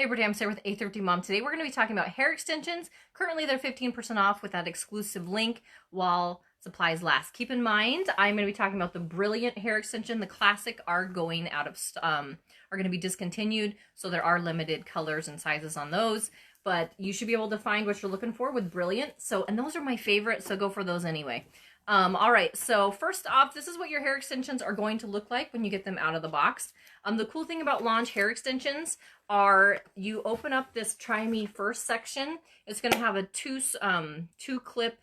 Hey everybody, I'm Sarah with A13 Mom. Today we're going to be talking about hair extensions. Currently they're 15% off with that exclusive link while supplies last. Keep in mind, I'm going to be talking about the Brilliant hair extension. The classic are going out of, are going to be discontinued. So there are limited colors and sizes on those, but you should be able to find what you're looking for with Brilliant. So, and those are my favorite, so go for those anyway. All right, so first off, this is what your hair extensions are going to look like when you get them out of the box. The cool thing about Lange hair extensions are you open up this Try Me First section. It's going to have a two clip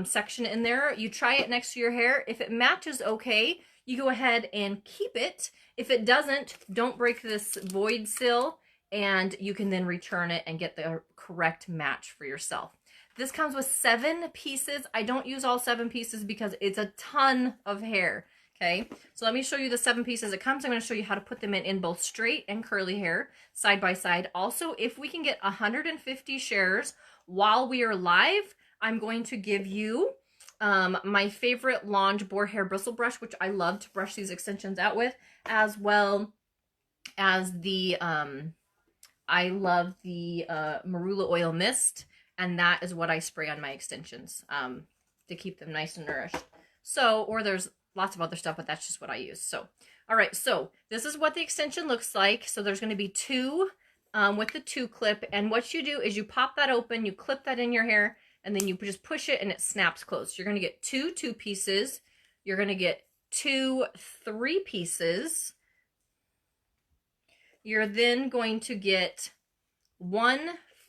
section in there. You try it next to your hair. If it matches okay, you go ahead and keep it. If it doesn't, don't break this void seal, and you can then return it and get the correct match for yourself. This comes with 7 pieces. I don't use all 7 pieces because it's a ton of hair. Okay, so let me show you the 7 pieces it comes. I'm going to show you how to put them in both straight and curly hair side by side. Also, if we can get 150 shares while we are live, I'm going to give you my favorite Lange boar hair bristle brush, which I love to brush these extensions out with, as well as the I love the marula oil mist, and that is what I spray on my extensions to keep them nice and nourished. So, or there's lots of other stuff, but that's just what I use. So, all right, so this is what the extension looks like. So there's going to be 2 with the 2 clip, and what you do is you pop that open, you clip that in your hair, and then you just push it and it snaps closed. You're going to get 2 2-pieces. You're going to get 2 3-pieces. You're then going to get 1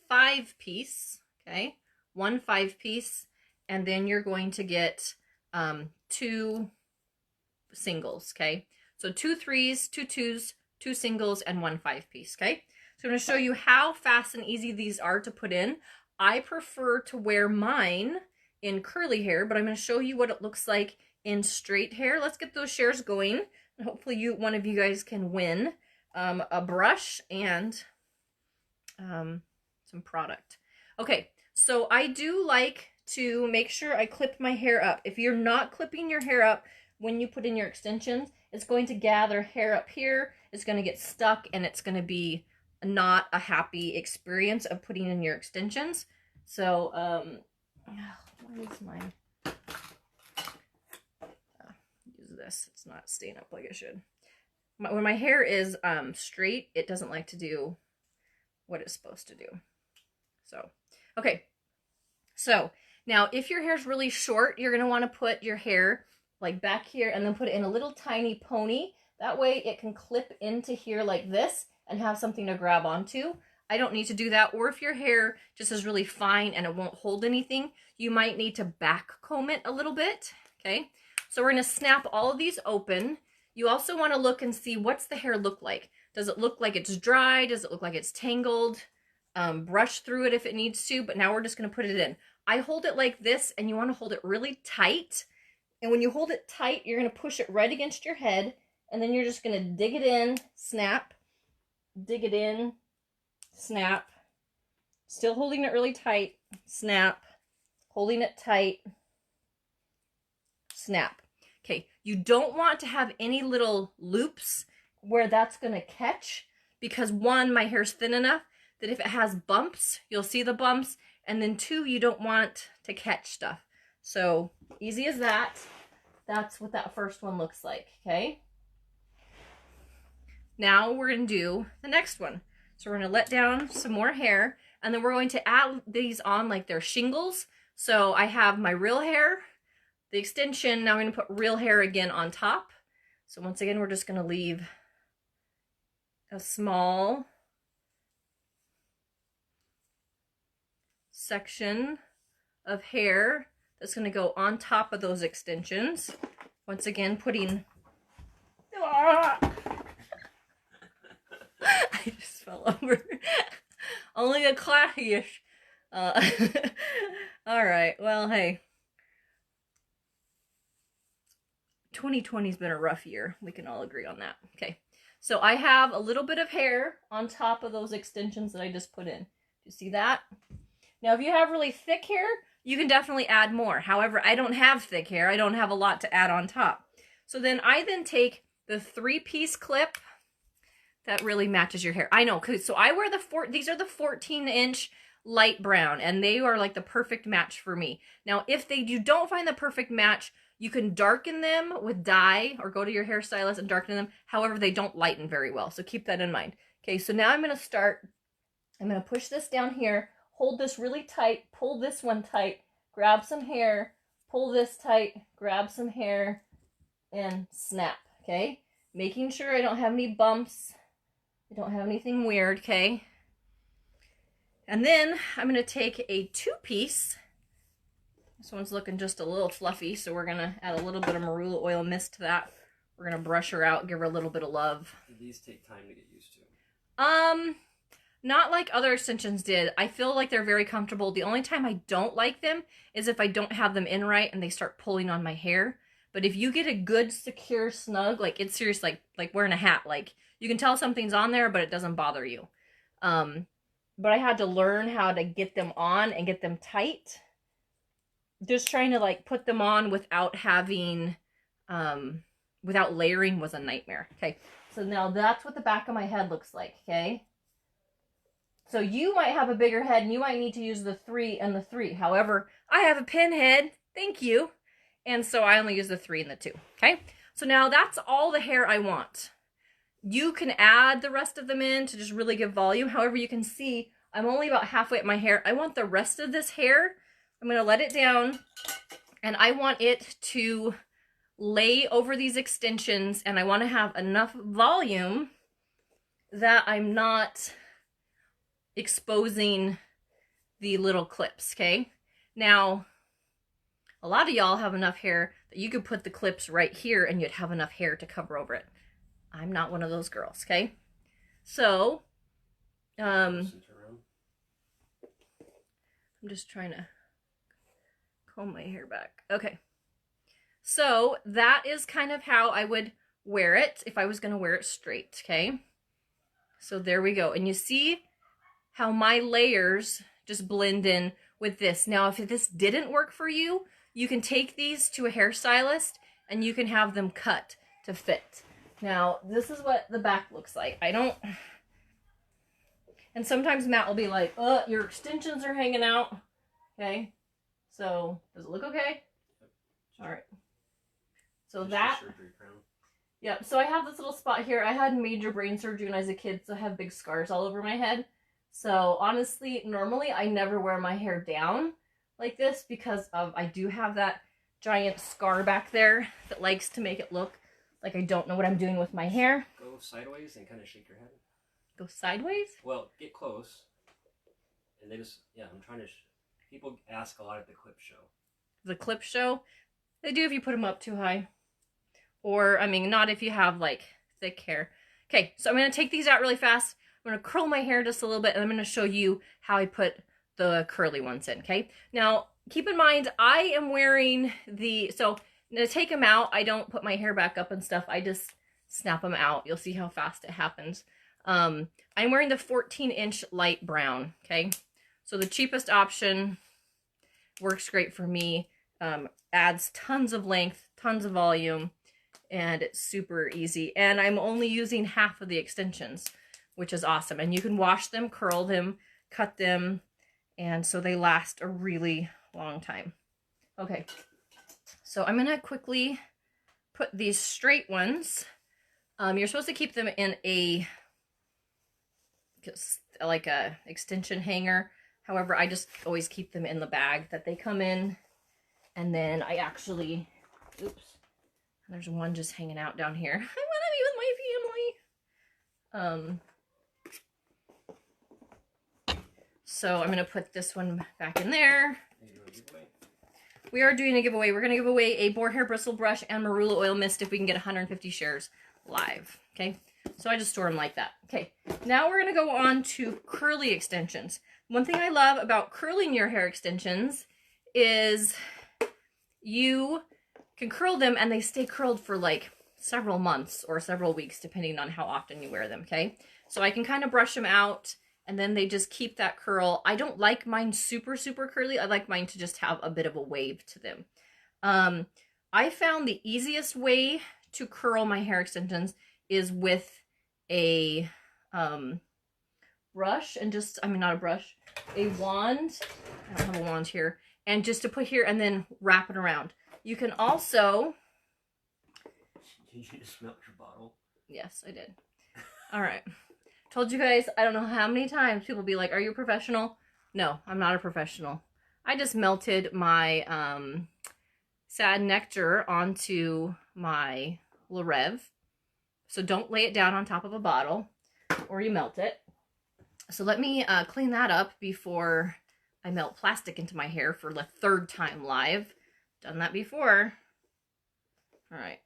5-piece, okay? 1 5-piece, and then you're going to get 2 singles, okay? So 2 3s, 2 2s, 2 singles, and 1 5-piece, okay? So I'm going to show you how fast and easy these are to put in. I prefer to wear mine in curly hair, but I'm going to show you what it looks like in straight hair. Let's get those shares going, and hopefully one of you guys can win a brush and some product. Okay, so I do like to make sure I clip my hair up. If you're not clipping your hair up when you put in your extensions, it's going to gather hair up here, it's going to get stuck, and it's going to be not a happy experience of putting in your extensions. So, what is my, use this, it's not staying up like it should. When my hair is straight, it doesn't like to do what it's supposed to do. So, okay. So, now if your hair is really short, you're going to want to put your hair like back here and then put it in a little tiny pony. That way it can clip into here like this and have something to grab onto. I don't need to do that. Or if your hair just is really fine and it won't hold anything, you might need to back comb it a little bit. Okay. So we're going to snap all of these open. You also want to look and see what's the hair look like. Does it look like it's dry? Does it look like it's tangled? Brush through it if it needs to, but now we're just going to put it in. I hold it like this, and you want to hold it really tight. And when you hold it tight, you're going to push it right against your head, and then you're just going to dig it in, snap, dig it in, snap, still holding it really tight, snap, holding it tight, snap. Okay, you don't want to have any little loops where that's going to catch, because 1, my hair's thin enough that if it has bumps, you'll see the bumps, and then 2, you don't want to catch stuff. So easy as that. That's what that first one looks like, okay? Now we're going to do the next one. So we're going to let down some more hair, and then we're going to add these on like they're shingles. So I have my real hair, the extension, now I'm going to put real hair again on top. So once again, we're just going to leave a small section of hair that's going to go on top of those extensions. Once again, putting... I just fell over. Only a clash. All right, well, hey. 2020's been a rough year. We can all agree on that. Okay, so I have a little bit of hair on top of those extensions that I just put in. Do you see that? Now, if you have really thick hair, you can definitely add more. However, I don't have thick hair. I don't have a lot to add on top. So then I take the 3-piece clip That really matches your hair. I know, cause so I wear these are the 14-inch light brown, and they are like the perfect match for me. Now, if you don't find the perfect match, you can darken them with dye or go to your hairstylist and darken them. However, they don't lighten very well, so keep that in mind. Okay, so now I'm gonna push this down here, hold this really tight, pull this one tight, grab some hair, pull this tight, grab some hair, and snap, okay? Making sure I don't have any bumps. I don't have anything weird, okay? And then I'm going to take a 2-piece. This one's looking just a little fluffy, so we're going to add a little bit of marula oil mist to that. We're going to brush her out, give her a little bit of love. These take time to get used to. Not like other extensions did. I feel like they're very comfortable. The only time I don't like them is if I don't have them in right and they start pulling on my hair. But if you get a good, secure, snug, like it's serious, like wearing a hat, like you can tell something's on there, but it doesn't bother you. But I had to learn how to get them on and get them tight. Just trying to like put them on without having, without layering was a nightmare. Okay, so now that's what the back of my head looks like, okay? So you might have a bigger head and you might need to use the 3 and the 3. However, I have a pin head, thank you. And so I only use the 3 and the 2, okay? So now that's all the hair I want. You can add the rest of them in to just really give volume. However, you can see I'm only about halfway at my hair. I want the rest of this hair, I'm gonna let it down, and I want it to lay over these extensions, and I wanna have enough volume that I'm not exposing the little clips, okay? Now, a lot of y'all have enough hair that you could put the clips right here and you'd have enough hair to cover over it. I'm not one of those girls, okay? So, I'm just trying to comb my hair back. Okay. So, that is kind of how I would wear it if I was going to wear it straight, okay? So, there we go. And you see how my layers just blend in with this. Now, if this didn't work for you, you can take these to a hairstylist and you can have them cut to fit. Now, this is what the back looks like. And sometimes Matt will be like, oh, your extensions are hanging out. Okay. So, does it look okay? All right. So that, yep. So I have this little spot here. I had major brain surgery when I was a kid, so I have big scars all over my head. So honestly, normally I never wear my hair down like this because I do have that giant scar back there that likes to make it look like I don't know what I'm doing with my hair. Go sideways and kind of shake your head. Go sideways? Well, get close. And they just, yeah, I'm trying to, people ask a lot at the clip show. The clip show? They do if you put them up too high. Or, I mean, not if you have, like, thick hair. Okay, so I'm going to take these out really fast. I'm going to curl my hair just a little bit, and I'm going to show you how I put the curly ones in, okay? Now, keep in mind, I am wearing so to take them out, I don't put my hair back up and stuff. I just snap them out. You'll see how fast it happens. I'm wearing the 14-inch light brown, okay? So the cheapest option works great for me. Adds tons of length, tons of volume, and it's super easy. And I'm only using half of the extensions, which is awesome. And you can wash them, curl them, cut them, and so they last a really long time. Okay, so I'm gonna quickly put these straight ones. You're supposed to keep them in like a extension hanger. However, I just always keep them in the bag that they come in. And then I actually, oops, there's one just hanging out down here. I want to be with my family. So I'm going to put this one back in there. We are doing a giveaway. We're going to give away a boar hair bristle brush and marula oil mist if we can get 150 shares live. Okay, so I just store them like that. Okay, now we're going to go on to curly extensions. One thing I love about curling your hair extensions is you can curl them and they stay curled for like several months or several weeks depending on how often you wear them, okay? So I can kind of brush them out and then they just keep that curl. I don't like mine super, super curly. I like mine to just have a bit of a wave to them. I found the easiest way to curl my hair extensions is with a brush and just, I mean, not a brush, a wand. I don't have a wand here. And just to put here and then wrap it around. You can also... Did you just melt your bottle? Yes, I did. All right. Told you guys, I don't know how many times people be like, are you a professional? No, I'm not a professional. I just melted my satin nectar onto my Le Rêve. So don't lay it down on top of a bottle or you melt it. So let me clean that up before I melt plastic into my hair for the 3rd time live. Done that before. All right.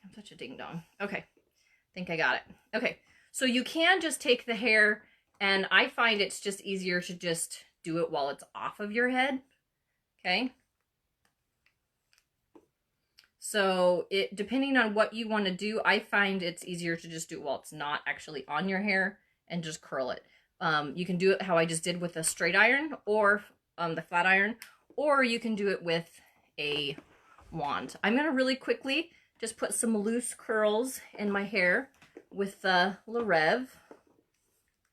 I'm such a ding dong. Okay. I think I got it. Okay. So you can just take the hair, and I find it's just easier to just do it while it's off of your head. Okay. So it, depending on what you want to do, I find it's easier to just do it while it's not actually on your hair and just curl it. You can do it how I just did with a straight iron or the flat iron, or you can do it with a wand. I'm going to really quickly just put some loose curls in my hair with the Le Rêve.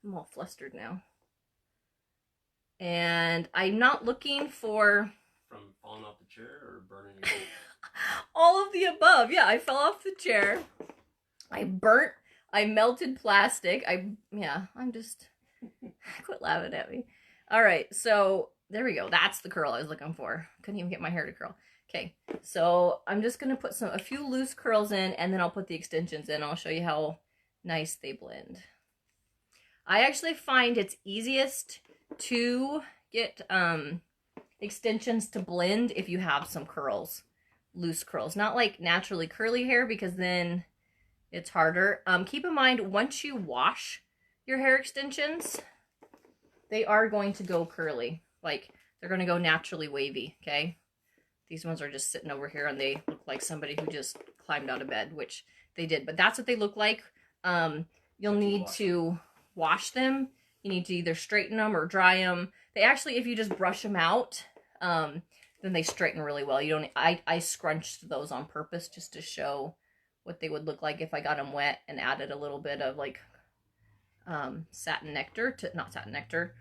I'm all flustered now. And I'm not looking for... From falling off the chair or burning your feet? All of the above. Yeah, I fell off the chair. I burnt. I melted plastic. I'm just... Quit laughing at me. All right, so there we go. That's the curl I was looking for. Couldn't even get my hair to curl. Okay, so I'm just going to put a few loose curls in, and then I'll put the extensions in. I'll show you how nice they blend. I actually find it's easiest to get extensions to blend if you have some curls, loose curls. Not like naturally curly hair, because then it's harder. Keep in mind, once you wash your hair extensions, they are going to go curly. Like, they're going to go naturally wavy, okay? These ones are just sitting over here, and they look like somebody who just climbed out of bed, which they did. But that's what they look like. You'll need to wash them. You need to either straighten them or dry them. They actually, if you just brush them out, then they straighten really well. You don't. I scrunched those on purpose just to show what they would look like if I got them wet and added a little bit of like satin nectar to, not satin nectar,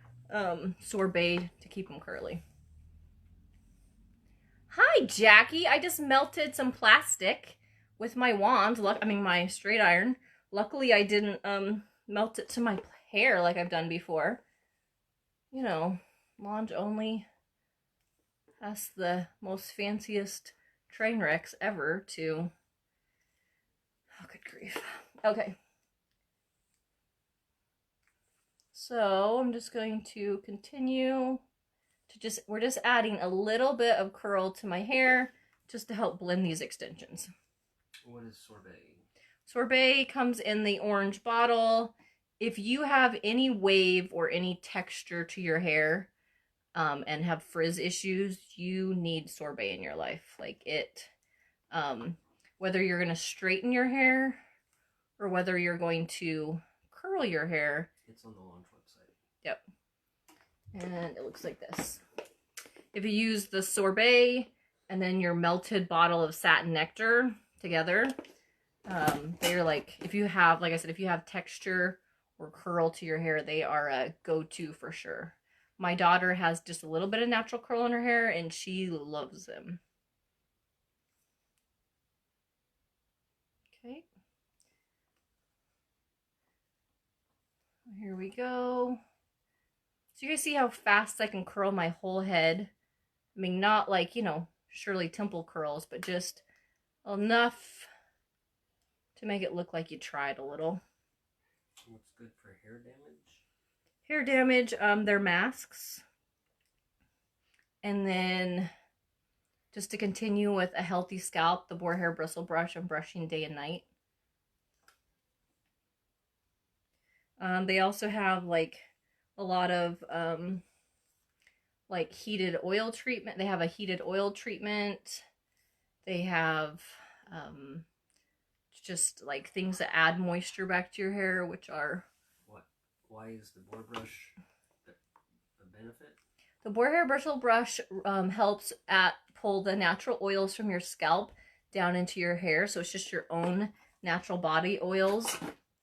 sorbet to keep them curly. Hi, Jackie. I just melted some plastic with my wand. My straight iron. Luckily, I didn't melt it to my hair like I've done before. You know, Lange only has the most fanciest train wrecks ever to... Oh, good grief. Okay. So I'm just going to continue to we're just adding a little bit of curl to my hair just to help blend these extensions. What is sorbet? Sorbet comes in the orange bottle. If you have any wave or any texture to your hair and have frizz issues, you need sorbet in your life. Like it, whether you're going to straighten your hair or whether you're going to curl your hair. It's on the Lange website. Yep. And it looks like this. If you use the sorbet and then your melted bottle of satin nectar together, they're like, if you have, like I said, if you have texture or curl to your hair, they are a go-to for sure. My daughter has just a little bit of natural curl in her hair, and she loves them. Okay. Here we go. So you guys see how fast I can curl my whole head? I mean, not like, you know, Shirley Temple curls, but just enough to make it look like you tried a little. What's good for hair damage? Hair damage, they're masks. And then just to continue with a healthy scalp, the boar hair bristle brush, I'm brushing day and night. They also have like a lot of like heated oil treatment. They have a heated oil treatment. They have just like things that add moisture back to your hair, which are... What? Why is the boar brush a benefit? The boar hair bristle brush helps pull the natural oils from your scalp down into your hair. So it's just your own natural body oils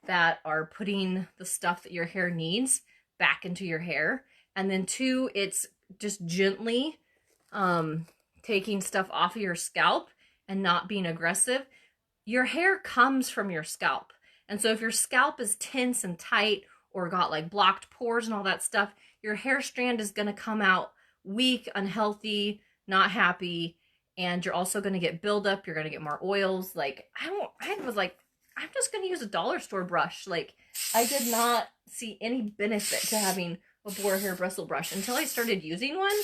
that are putting the stuff that your hair needs back into your hair. And then 2, it's just gently taking stuff off of your scalp and not being aggressive. Your hair comes from your scalp. And so if your scalp is tense and tight or got like blocked pores and all that stuff, your hair strand is going to come out weak, unhealthy, not happy, and you're also going to get buildup. You're going to get more oils. Like I was like, I'm just going to use a dollar store brush. Like I did not see any benefit to having a boar hair bristle brush until I started using one.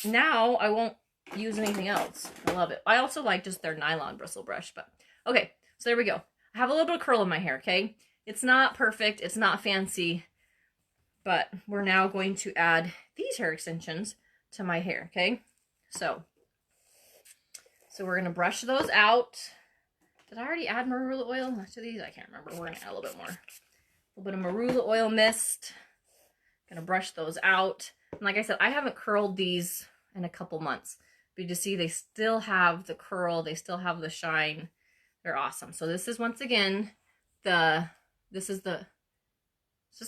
Now I won't use anything else. I love it. I also like just their nylon bristle brush, but okay. So there we go. I have a little bit of curl in my hair, okay? It's not perfect. It's not fancy, but we're now going to add these hair extensions to my hair, okay? So we're going to brush those out. Did I already add marula oil to these? I can't remember. We're going to add a little bit more. A little bit of marula oil mist. Going to brush those out. And like I said, I haven't curled these in a couple months. But you see they still have the curl. They still have the shine. They're awesome. So this is once again this is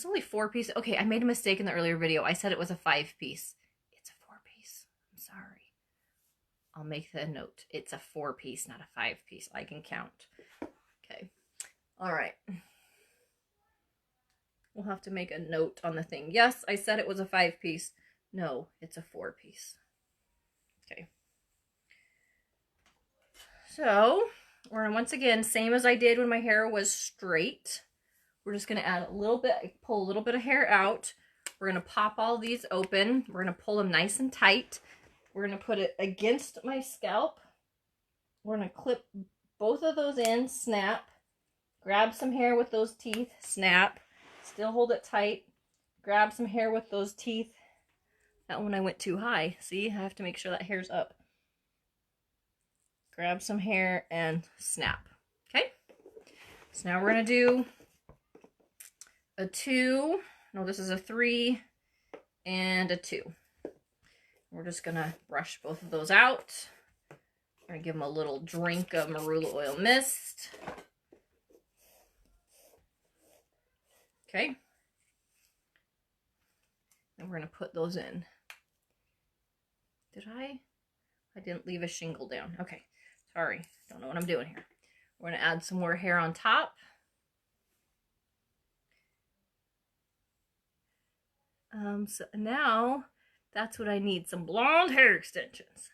only 4 pieces. Okay, I made a mistake in the earlier video. I said it was a 5-piece. It's a 4-piece. I'm sorry. I'll make the note. It's a 4-piece, not a 5-piece. I can count. Okay. All right. We'll have to make a note on the thing. Yes, I said it was a 5-piece. No, it's a 4-piece. Okay. So we're gonna, once again, same as I did when my hair was straight. We're just gonna add a little bit, pull a little bit of hair out. We're gonna pop all these open. We're gonna pull them nice and tight. We're gonna put it against my scalp. We're gonna clip both of those in, snap. Grab some hair with those teeth, snap. Still hold it tight. Grab some hair with those teeth. That one I went too high. See, I have to make sure that hair's up. Grab some hair and snap. Okay? So now we're going to do a 2. No, this is a 3 and a 2. We're just going to brush both of those out. We're going to give them a little drink of marula oil mist. Okay. And we're going to put those in. Did I didn't leave a shingle down. Okay. Sorry. Don't know what I'm doing here. We're going to add some more hair on top. So now that's what I need. Some blonde hair extensions.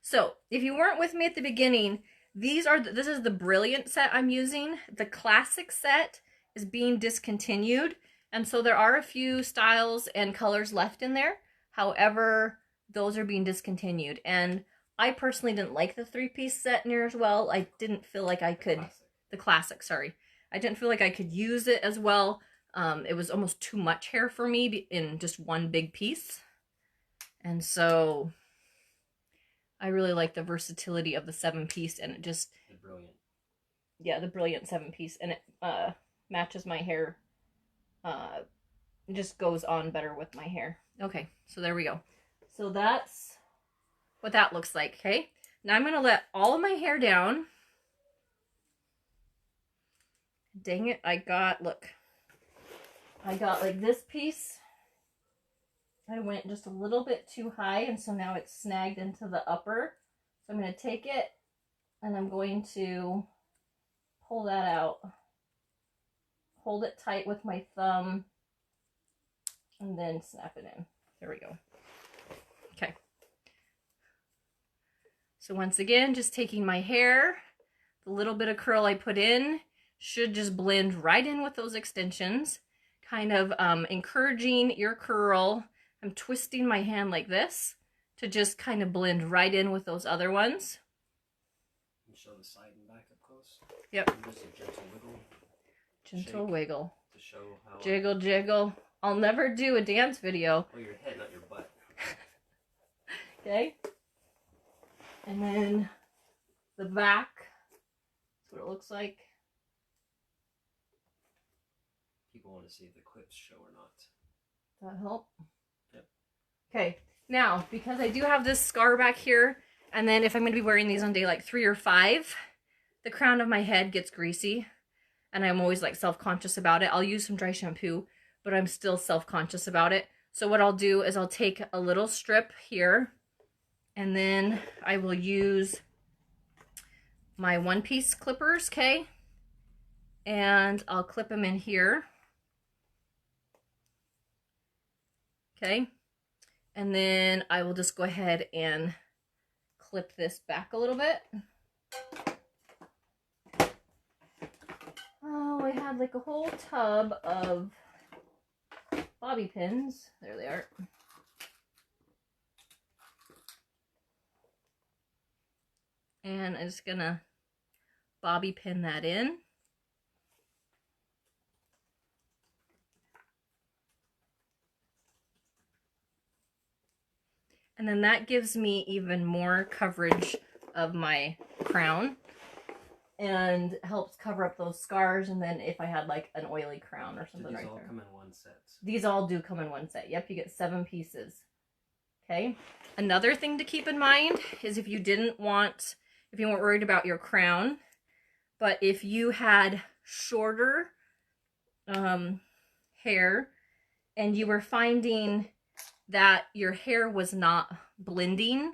So if you weren't with me at the beginning, this is the Brilliant set I'm using. The classic set is being discontinued. And so there are a few styles and colors left in there. However, those are being discontinued. And I personally didn't like the 3-piece set near as well. I didn't feel like I could, the classic, sorry. I didn't feel like I could use it as well. It was almost too much hair for me in just one big piece. And so I really like the versatility of the 7-piece, and it just, the Brilliant. Yeah, the Brilliant 7-piece, and it matches my hair. It just goes on better with my hair. Okay, so there we go. So that's what that looks like, okay? Now I'm going to let all of my hair down. Dang it, look. I got like this piece. I went just a little bit too high, and so now it's snagged into the upper. So I'm going to take it, and I'm going to pull that out. Hold it tight with my thumb, and then snap it in. There we go. Okay. So once again, just taking my hair, the little bit of curl I put in should just blend right in with those extensions, kind of encouraging your curl. I'm twisting my hand like this to just kind of blend right in with those other ones. You show the side and back up close. Yep. And just a gentle wiggle. Gentle wiggle. To show how. Jiggle, jiggle. I'll never do a dance video. Oh, your head, not your butt. Okay. And then the back. That's what it looks like. People want to see if the clips show or not. Does that help? Yep. Okay. Now, because I do have this scar back here, and then if I'm going to be wearing these on day like 3 or 5, the crown of my head gets greasy and I'm always like self-conscious about it. I'll use some dry shampoo, but I'm still self-conscious about it. So what I'll do is I'll take a little strip here and then I will use my one-piece clippers, okay? And I'll clip them in here. Okay. And then I will just go ahead and clip this back a little bit. Oh, I had like a whole tub of bobby pins. There they are. And I'm just gonna bobby pin that in. And then that gives me even more coverage of my crown and helps cover up those scars. And then if I had like an oily crown or something right there. These all come in one set. These all do come in one set. Yep, you get 7 pieces. Okay. Another thing to keep in mind is if you weren't worried about your crown, but if you had shorter hair and you were finding that your hair was not blending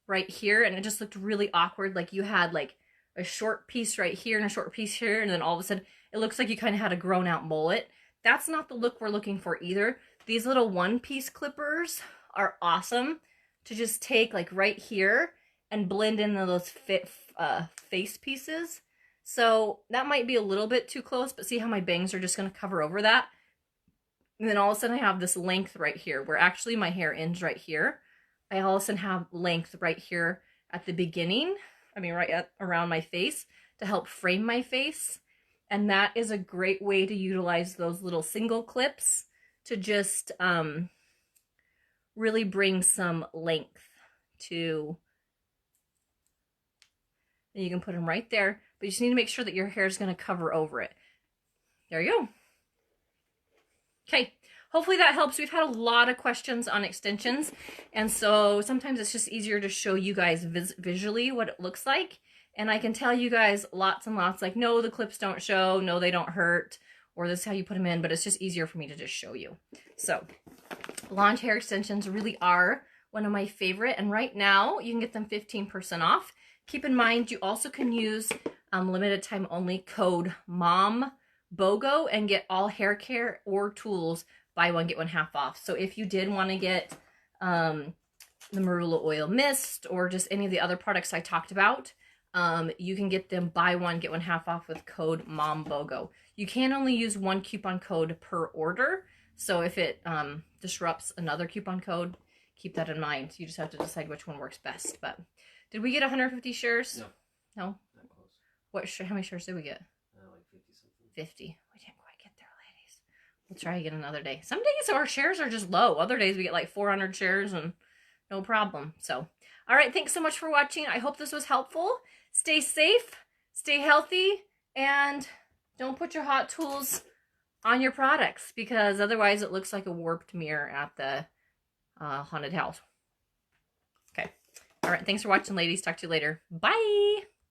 right here and it just looked really awkward, like you had like a short piece right here and a short piece here, and then all of a sudden it looks like you kind of had a grown out mullet. That's not the look we're looking for either. These little one-piece clippers are awesome to just take like right here and blend in those face pieces. So that might be a little bit too close, but see how my bangs are just going to cover over that? And then all of a sudden I have this length right here where actually my hair ends right here. I all of a sudden have length right here at the beginning. I mean, around my face to help frame my face. And that is a great way to utilize those little single clips to just really bring some length to. And you can put them right there, but you just need to make sure that your hair is going to cover over it. There you go. Okay, hopefully that helps. We've had a lot of questions on extensions, and so sometimes it's just easier to show you guys visually what it looks like. And I can tell you guys lots and lots, like, no, the clips don't show, no, they don't hurt, or this is how you put them in, but it's just easier for me to just show you. So, Lange hair extensions really are one of my favorite, and right now you can get them 15% off. Keep in mind, you also can use limited time only code MOMBOGO and get all hair care or tools buy one get one half off. So if you did want to get the marula oil mist or just any of the other products I talked about, you can get them buy one get one half off with code MOMBOGO. You can only use one coupon code per order, so if it disrupts another coupon code, keep that in mind. You just have to decide which one works best. But did we get 150 shares? No. No? Not close. How many shares did we get? Like 50 something. 50. We didn't quite get there, ladies. We'll try again another day. Some days our shares are just low. Other days we get like 400 shares and no problem. So, all right. Thanks so much for watching. I hope this was helpful. Stay safe, stay healthy, and don't put your hot tools on your products because otherwise it looks like a warped mirror at the haunted house. Okay. All right. Thanks for watching, ladies. Talk to you later. Bye.